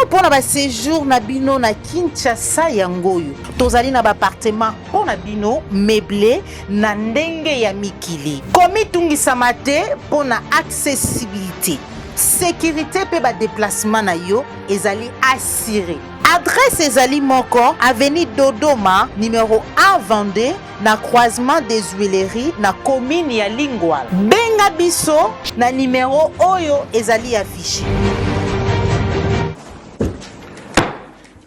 pour na séjour na bino na Kinshasa yangoyo. Tozali na appartement pour na bino meublé na ndenge ya mikili. Komi tungisa te pour na accessibilité. Sécurité pe ba déplacement na yo ezali assuré. Adresse ezali moko avenue Dodoma numéro 1 Vendée na croisement des Huileries na commune ya Lingwala. Benga biso na numéro oyo ezali affiché.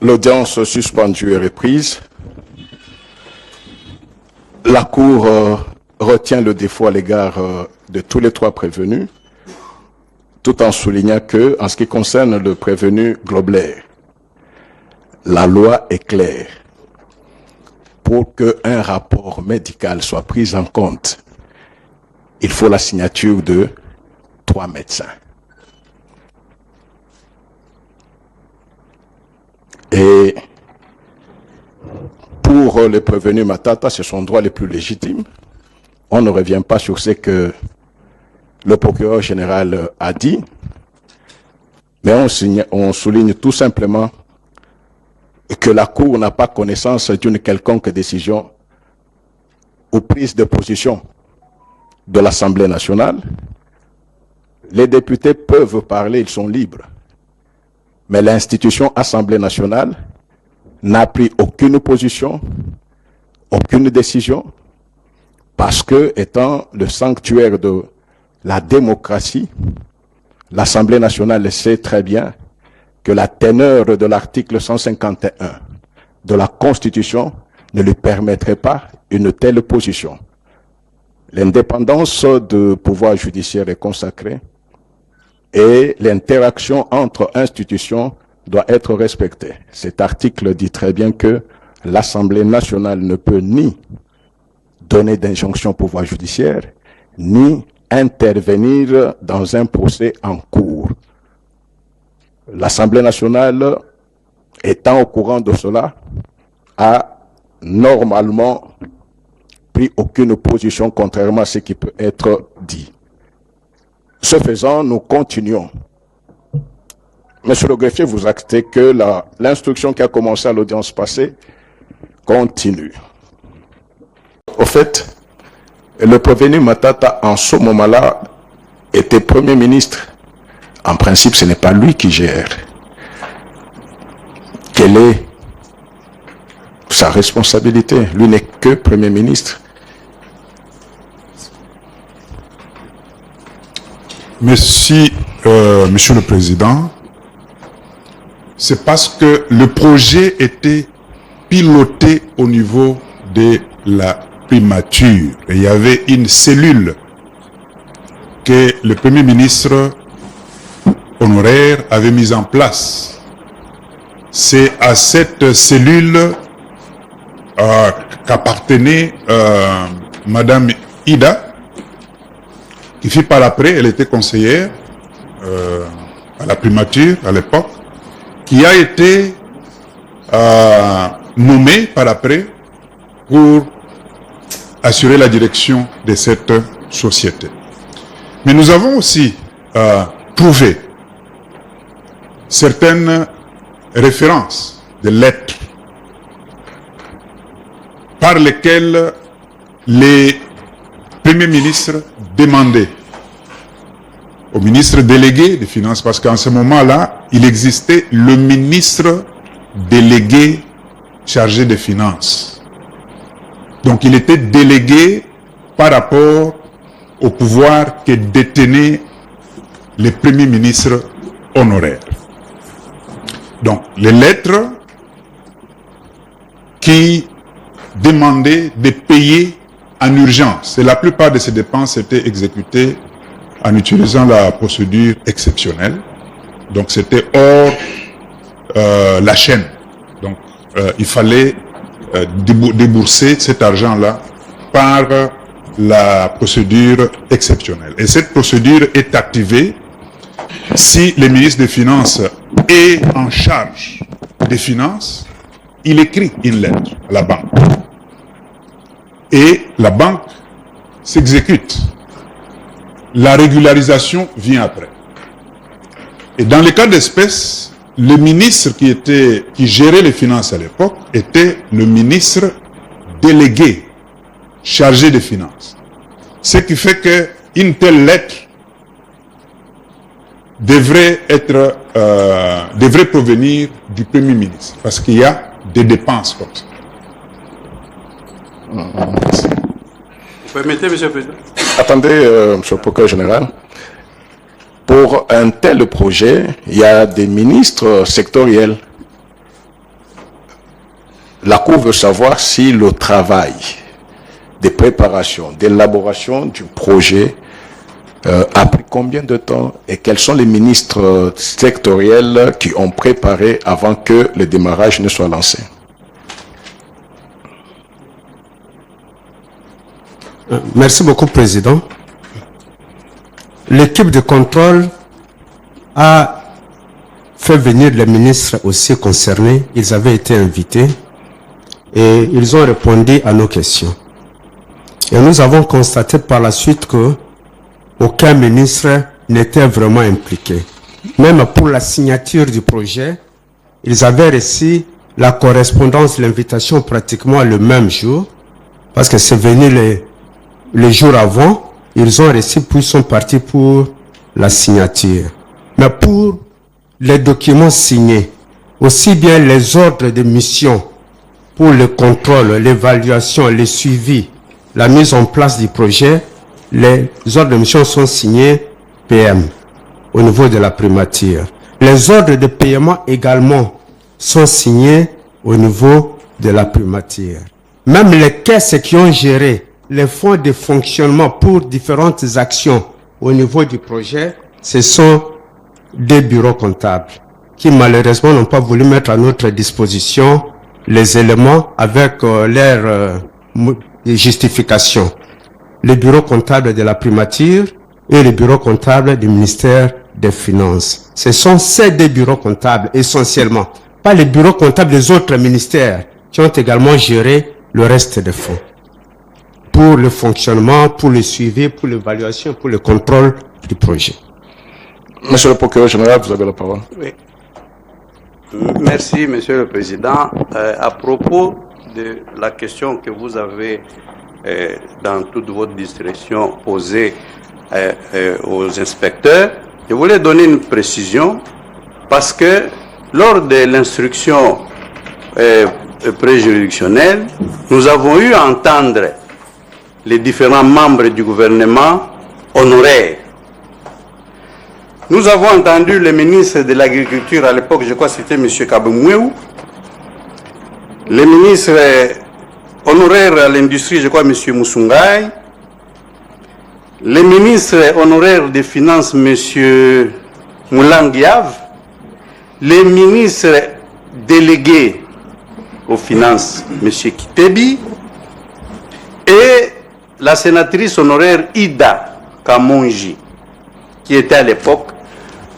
L'audience suspendue est reprise. La Cour retient le défaut à l'égard de tous les trois prévenus, tout en soulignant que, en ce qui concerne le prévenu Globler, la loi est claire. Pour qu'un rapport médical soit pris en compte, il faut la signature de 3 médecins. Et pour le prévenu Matata, c'est son droit le plus légitime. On ne revient pas sur ce que le procureur général a dit, mais on souligne tout simplement que la Cour n'a pas connaissance d'une quelconque décision ou prise de position de l'Assemblée nationale. Les députés peuvent parler, ils sont libres. Mais l'institution Assemblée nationale n'a pris aucune position, aucune décision, parce que, étant le sanctuaire de la démocratie, l'Assemblée nationale sait très bien que la teneur de l'article 151 de la Constitution ne lui permettrait pas une telle position. L'indépendance du pouvoir judiciaire est consacrée et l'interaction entre institutions doit être respectée. Cet article dit très bien que l'Assemblée nationale ne peut ni donner d'injonction au pouvoir judiciaire, ni intervenir dans un procès en cours. L'Assemblée nationale, étant au courant de cela, a normalement pris aucune position contrairement à ce qui peut être dit. Ce faisant, nous continuons. Monsieur le greffier, vous actez que l'instruction qui a commencé à l'audience passée continue. Au fait, le prévenu Matata, en ce moment-là, était Premier ministre. En principe, ce n'est pas lui qui gère. Quelle est sa responsabilité? Lui n'est que Premier ministre. Merci, Monsieur le Président. C'est parce que le projet était piloté au niveau de la primature. Et il y avait une cellule que le Premier ministre honoraire avait mise en place. C'est à cette cellule qu'appartenait Madame Ida, qui fit par après, elle était conseillère à la primature à l'époque, qui a été nommée par après pour assurer la direction de cette société. Mais nous avons aussi trouvé certaines références de lettres par lesquelles les premiers ministres demandaient au ministre délégué des Finances, parce qu'en ce moment-là, il existait le ministre délégué chargé des Finances. Donc il était délégué par rapport au pouvoir que détenaient les premiers ministres honoraires. Donc les lettres qui demandaient de payer en urgence, et la plupart de ces dépenses étaient exécutées en utilisant la procédure exceptionnelle. Donc c'était hors la chaîne. Donc il fallait débourser cet argent-là par la procédure exceptionnelle. Et cette procédure est activée si le ministre des Finances est en charge des Finances, il écrit une lettre à la banque. Et la banque s'exécute. La régularisation vient après. Et dans le cas d'espèce, le ministre qui gérait les finances à l'époque était le ministre délégué chargé des finances. Ce qui fait qu'une telle lettre devrait provenir du Premier ministre, parce qu'il y a des dépenses comme ça. Merci. Vous permettez, Monsieur le Président? Attendez, Monsieur le procureur général. Pour un tel projet, il y a des ministres sectoriels. La Cour veut savoir si le travail de préparation, d'élaboration du projet a pris combien de temps et quels sont les ministres sectoriels qui ont préparé avant que le démarrage ne soit lancé. Merci beaucoup, Président. L'équipe de contrôle a fait venir les ministres aussi concernés. Ils avaient été invités et ils ont répondu à nos questions. Et nous avons constaté par la suite que aucun ministre n'était vraiment impliqué. Même pour la signature du projet, ils avaient reçu la correspondance, l'invitation pratiquement le même jour, parce que c'est venu les jours avant. Ils ont reçu puis sont partis pour la signature. Mais pour les documents signés, aussi bien les ordres de mission pour le contrôle, l'évaluation, le suivi, la mise en place du projet, les ordres de mission sont signés PM au niveau de la primature. Les ordres de paiement également sont signés au niveau de la primature. Même les caisses qui ont géré les fonds de fonctionnement pour différentes actions au niveau du projet, ce sont des bureaux comptables qui malheureusement n'ont pas voulu mettre à notre disposition les éléments avec leur justification. Le bureau comptable de la primature et le bureau comptable du ministère des Finances. Ce sont ces deux bureaux comptables essentiellement, pas les bureaux comptables des autres ministères qui ont également géré le reste des fonds. Pour le fonctionnement, pour le suivi, pour l'évaluation, pour le contrôle du projet. Monsieur le procureur général, vous avez la parole. Oui. Merci, Monsieur le Président. À propos de la question que vous avez, dans toute votre discrétion, posée aux inspecteurs, je voulais donner une précision parce que lors de l'instruction préjuridictionnelle, nous avons eu à entendre les différents membres du gouvernement honoraires. Nous avons entendu le ministre de l'Agriculture à l'époque, je crois que c'était M. Kabemouéou, le ministre honoraire à l'industrie, je crois M. Moussoungaï, le ministre honoraire des Finances, M. Moulangiav, le ministre délégué aux Finances, M. Kitebi, et la sénatrice honoraire Ida Kamonji, qui était à l'époque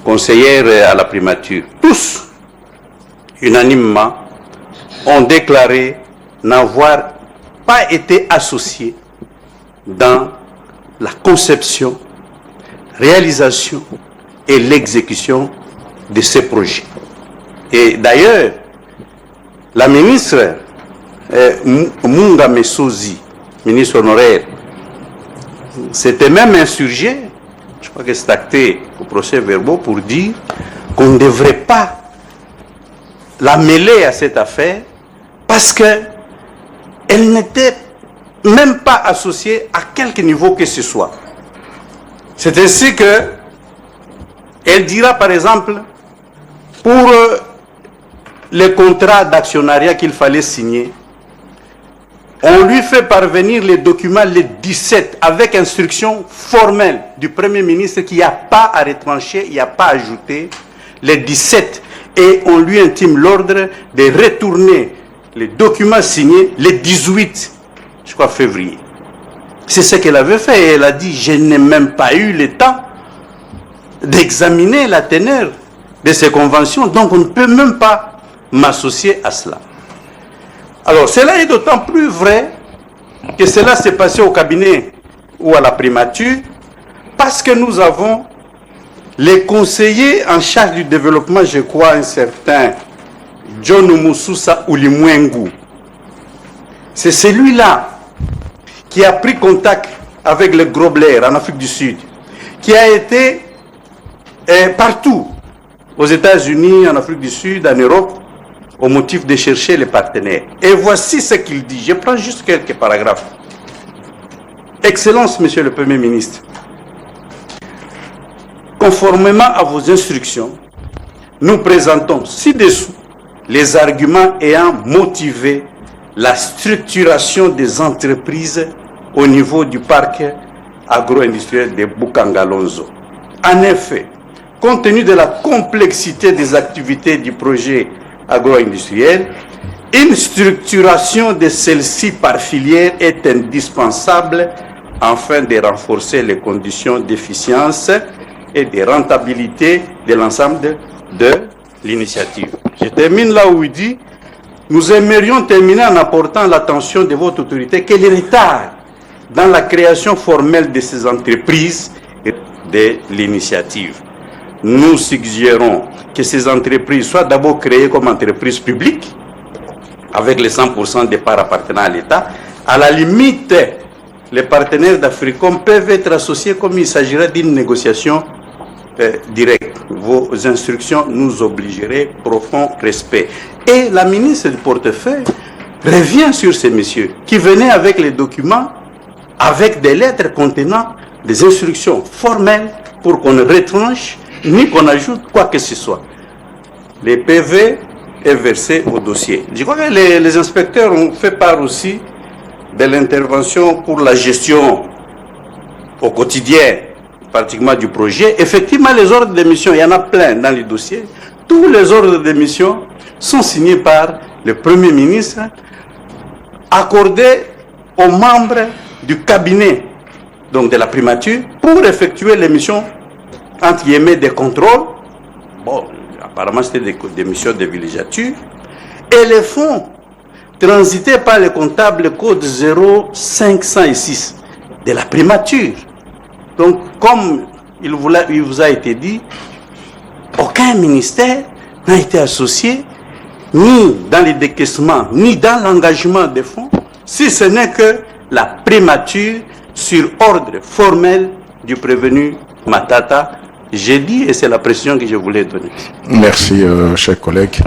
conseillère à la primature. Tous, unanimement, ont déclaré n'avoir pas été associés dans la conception, réalisation et l'exécution de ces projets. Et d'ailleurs, la ministre Munga Messozi, ministre honoraire, s'était même insurgé, je crois que c'est acté au procès-verbal, pour dire qu'on ne devrait pas la mêler à cette affaire parce qu'elle n'était même pas associée à quelque niveau que ce soit. C'est ainsi que elle dira par exemple pour les contrats d'actionnariat qu'il fallait signer, on lui fait parvenir les documents les 17 avec instruction formelle du Premier ministre qu'il n'y a pas à retrancher, il n'y a pas à ajouter les 17 et on lui intime l'ordre de retourner les documents signés les 18, je crois, février. C'est ce qu'elle avait fait et elle a dit je n'ai même pas eu le temps d'examiner la teneur de ces conventions, donc on ne peut même pas m'associer à cela. Alors, cela est d'autant plus vrai que cela s'est passé au cabinet ou à la primature, parce que nous avons les conseillers en charge du développement, je crois, un certain John Moussousa Oulimwengu, c'est celui-là qui a pris contact avec le Grobler en Afrique du Sud, qui a été partout, aux États-Unis, en Afrique du Sud, en Europe, au motif de chercher les partenaires. Et voici ce qu'il dit. Je prends juste quelques paragraphes. Excellence, Monsieur le Premier ministre, conformément à vos instructions, nous présentons ci-dessous les arguments ayant motivé la structuration des entreprises au niveau du parc agro-industriel de Bukangalonzo. En effet, compte tenu de la complexité des activités du projet agro-industriel, une structuration de celle-ci par filière est indispensable afin de renforcer les conditions d'efficience et de rentabilité de l'ensemble de l'initiative. Je termine là où il dit: nous aimerions terminer en apportant l'attention de votre autorité que les retards dans la création formelle de ces entreprises et de l'initiative. Nous suggérons que ces entreprises soient d'abord créées comme entreprises publiques, avec les 100% des parts appartenant à l'État. À la limite, les partenaires d'Africom peuvent être associés comme il s'agirait d'une négociation directe. Vos instructions nous obligeraient profond respect. Et la ministre du portefeuille revient sur ces messieurs qui venaient avec les documents, avec des lettres contenant des instructions formelles pour qu'on ne retranche ni qu'on ajoute quoi que ce soit. Les PV est versé au dossier. Je crois que les inspecteurs ont fait part aussi de l'intervention pour la gestion au quotidien, pratiquement du projet. Effectivement, les ordres de mission, il y en a plein dans les dossiers. Tous les ordres de mission sont signés par le Premier ministre, accordés aux membres du cabinet, donc de la primature, pour effectuer les missions, entre guillemets, des contrôles. Bon, apparemment, c'était des missions de villégiature. Et les fonds transités par le comptable code 0506 de la primature. Donc, comme il vous a été dit, aucun ministère n'a été associé ni dans les décaissements, ni dans l'engagement des fonds, si ce n'est que la primature sur ordre formel du prévenu Matata. J'ai dit, et c'est la précision que je voulais donner. Merci, chers collègues.